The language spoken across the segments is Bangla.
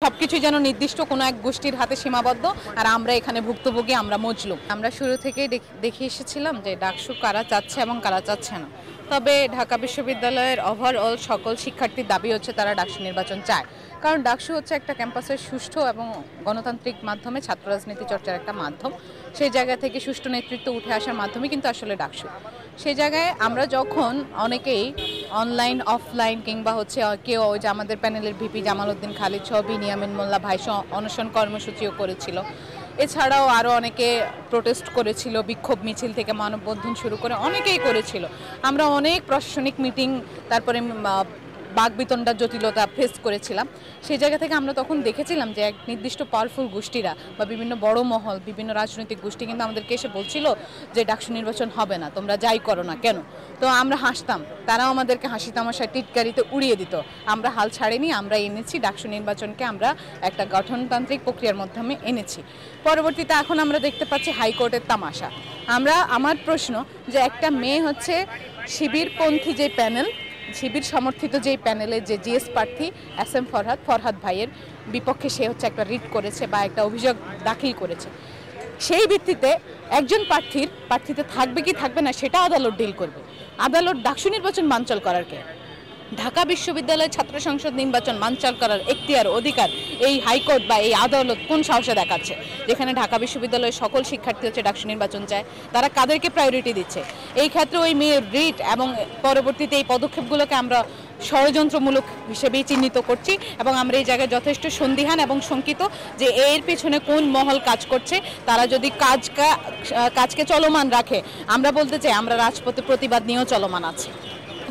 সবকিছু যেন নির্দিষ্ট কোনো এক গোষ্ঠীর হাতে সীমাবদ্ধ, আর আমরা এখানে ভুক্তভোগী, আমরা মজলুম। আমরা শুরু থেকেই দেখে এসেছিলাম যে ডাকসু কারা চাচ্ছে এবং কারা চাচ্ছে না। তবে ঢাকা বিশ্ববিদ্যালয়ের ওভারঅল সকল শিক্ষার্থীর দাবি হচ্ছে তারা ডাকসু নির্বাচন চায়, কারণ ডাকসু হচ্ছে একটা ক্যাম্পাসের সুষ্ঠু এবং গণতান্ত্রিক মাধ্যমে ছাত্র রাজনীতি চর্চার একটা মাধ্যম। সেই জায়গা থেকে সুষ্ঠু নেতৃত্ব উঠে আসার মাধ্যমে কিন্তু আসলে ডাকসু। সেই জায়গায় আমরা যখন অনেকেই অনলাইন অফলাইন কিংবা হচ্ছে কেউ ওই যে আমাদের প্যানেলের ভিপি জামাল উদ্দিন খালিদ সহ বিনিয়ামিন মোল্লা ভাই অনশন কর্মসূচিও করেছিল, এছাড়াও আরও অনেকে প্রোটেস্ট করেছিল, বিক্ষোভ মিছিল থেকে মানববন্ধন শুরু করে অনেকেই করেছিল। আমরা অনেক প্রশাসনিক মিটিং, তারপরে বাকবিতণ্ডার জটিলতা ফেস করেছিলাম। সেই জায়গা থেকে আমরা তখন দেখেছিলাম যে এক নির্দিষ্ট পাওয়ারফুল গোষ্ঠীরা বা বিভিন্ন বড় মহল, বিভিন্ন রাজনৈতিক গোষ্ঠী কিন্তু আমাদেরকে এসে বলছিল যে ডাকসু নির্বাচন হবে না, তোমরা যাই করো না কেন। তো আমরা হাসতাম, তারাও আমাদেরকে হাসি তামাশায় টিটকারিতে উড়িয়ে দিত। আমরা হাল ছাড়িনি, আমরা এনেছি ডাকসু নির্বাচনকে, আমরা একটা গঠনতান্ত্রিক প্রক্রিয়ার মাধ্যমে এনেছি। পরবর্তীতে এখন আমরা দেখতে পাচ্ছি হাইকোর্টের তামাশা। আমার প্রশ্ন যে একটা মেয়ে হচ্ছে শিবিরপন্থী যে প্যানেল, শিবির সমর্থিত যেই প্যানেলে যে জিএস প্রার্থী SM ফরহাদ ভাইয়ের বিপক্ষে সে হচ্ছে একটা রিট করেছে বা একটা অভিযোগ দাখিল করেছে, সেই ভিত্তিতে একজন প্রার্থীতে থাকবে কি থাকবে না সেটা আদালত ডিল করবে। আদালত ডাকসু নির্বাচন বানচাল করার কে? ঢাকা বিশ্ববিদ্যালয় ছাত্র সংসদ নির্বাচন বানচাল করার এখতিয়ার অধিকার এই হাইকোর্ট বা এই আদালত কোন সাহসে দেখাচ্ছে? যেখানে ঢাকা বিশ্ববিদ্যালয়ের সকল শিক্ষার্থী হচ্ছে ডাকসু নির্বাচন চায়, তারা কাদেরকে প্রায়োরিটি দিচ্ছে? এই ক্ষেত্রে ওই মেয়ের রিট এবং পরবর্তীতে এই পদক্ষেপগুলোকে আমরা ষড়যন্ত্রমূলক হিসেবেই চিহ্নিত করছি, এবং আমরা এই জায়গায় যথেষ্ট সন্দিহান এবং শঙ্কিত যে এর পেছনে কোন মহল কাজ করছে। তারা যদি কাজকে চলমান রাখে, আমরা বলতে চাই আমরা রাজপথে প্রতিবাদ নিয়েও চলমান আছে।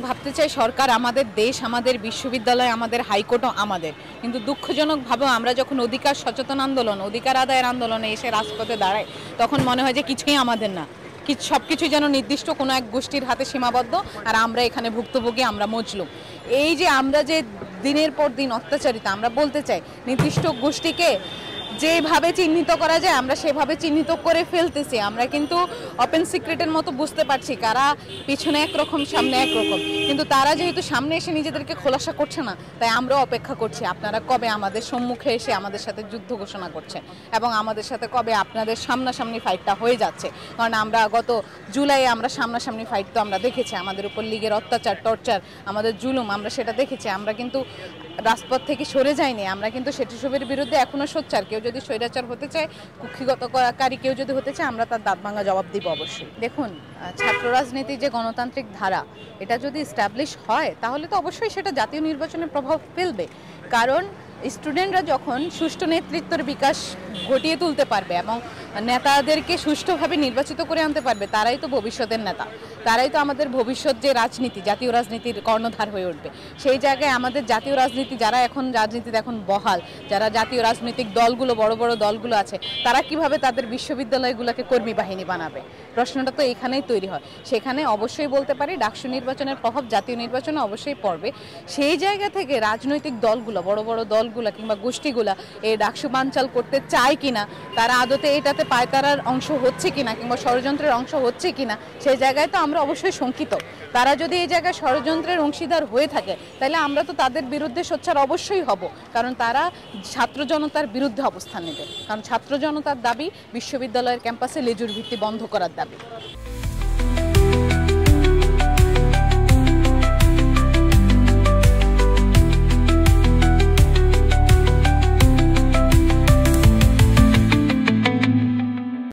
ভাবতে চাই সরকার আমাদের দেশ, আমাদের বিশ্ববিদ্যালয়, আমাদের হাইকোর্টও আমাদের, কিন্তু দুঃখজনকভাবেও আমরা যখন অধিকার সচেতন আন্দোলন, অধিকার আদায়ের আন্দোলনে এসে রাজপথে দাঁড়াই, তখন মনে হয় যে কিছুই আমাদের না, সবকিছু যেন নির্দিষ্ট কোনো এক গোষ্ঠীর হাতে সীমাবদ্ধ, আর আমরা এখানে ভুক্তভোগী, আমরা মজলুম। এই যে আমরা যে দিনের পর দিন অত্যাচারিত, আমরা বলতে চাই নির্দিষ্ট গোষ্ঠীকে যেভাবে চিহ্নিত করা যায় আমরা সেভাবে চিহ্নিত করে ফেলতেছি। আমরা কিন্তু ওপেন সিক্রেটের মতো বুঝতে পারছি কারা পিছনে একরকম সামনে একরকম, কিন্তু তারা যেহেতু সামনে এসে নিজেদেরকে খোলাসা করছে না, তাই আমরা অপেক্ষা করছি আপনারা কবে আমাদের সম্মুখে এসে আমাদের সাথে যুদ্ধ ঘোষণা করছেন এবং আমাদের সাথে কবে আপনাদের সামনাসামনি ফাইটটা হয়ে যাচ্ছে। কারণ আমরা গত জুলাইয়ে আমরা সামনাসামনি ফাইট তো আমরা দেখেছি, আমাদের উপর লীগের অত্যাচার, টর্চার, আমাদের জুলুম আমরা সেটা দেখেছি। আমরা কিন্তু রাজপথ থেকে সরে যায়নি, আমরা কিন্তু সেসবের বিরুদ্ধে এখনও সোচ্চার। কেউ যদি স্বৈরাচার হতে চায়, কুক্ষিগতকারী কেউ যদি হতে চায়, আমরা তার দাঁত ভাঙা জবাব দিব অবশ্যই। দেখুন, ছাত্র রাজনীতির যে গণতান্ত্রিক ধারা, এটা যদি এস্টাবলিশ হয় তাহলে তো অবশ্যই সেটা জাতীয় নির্বাচনে প্রভাব ফেলবে। কারণ স্টুডেন্টরা যখন সুষ্ঠু নেতৃত্বের বিকাশ ঘটিয়ে তুলতে পারবে এবং নেতাদেরকে সুষ্ঠুভাবে নির্বাচিত করে আনতে পারবে, তারাই তো ভবিষ্যতের নেতা, তারাই তো আমাদের ভবিষ্যৎ যে রাজনীতি, জাতীয় রাজনীতির কর্ণধার হয়ে উঠবে। সেই জায়গায় আমাদের জাতীয় রাজনীতি যারা এখন রাজনীতিতে এখন বহাল, যারা জাতীয় রাজনৈতিক দলগুলো, বড় বড় দলগুলো আছে, তারা কিভাবে তাদের বিশ্ববিদ্যালয়গুলোকে কর্মী বাহিনী বানাবে? প্রশ্নটা তো এখানেই তৈরি হয়। সেখানে অবশ্যই বলতে পারি ডাকসু নির্বাচনের প্রভাব জাতীয় নির্বাচনে অবশ্যই পড়বে। সেই জায়গা থেকে রাজনৈতিক দলগুলো, বড় বড় দলগুলো কিংবা গোষ্ঠীগুলা এই ডাকসু বানচাল করতে চায় কিনা, তারা আদতে এটাতে পায়তারার অংশ হচ্ছে কিনা কিংবা ষড়যন্ত্রের অংশ হচ্ছে কিনা, সেই জায়গায় তো আমরা অবশ্যই শঙ্কিত। তারা যদি এই জায়গায় ষড়যন্ত্রের অংশীদার হয়ে থাকে, তাহলে আমরা তো তাদের বিরুদ্ধে সোচ্চার অবশ্যই হব, কারণ তারা ছাত্র জনতার বিরুদ্ধে অবস্থান নেবে। কারণ ছাত্র জনতার দাবি বিশ্ববিদ্যালয়ের ক্যাম্পাসে লেজুর ভিত্তি বন্ধ করার দাবি।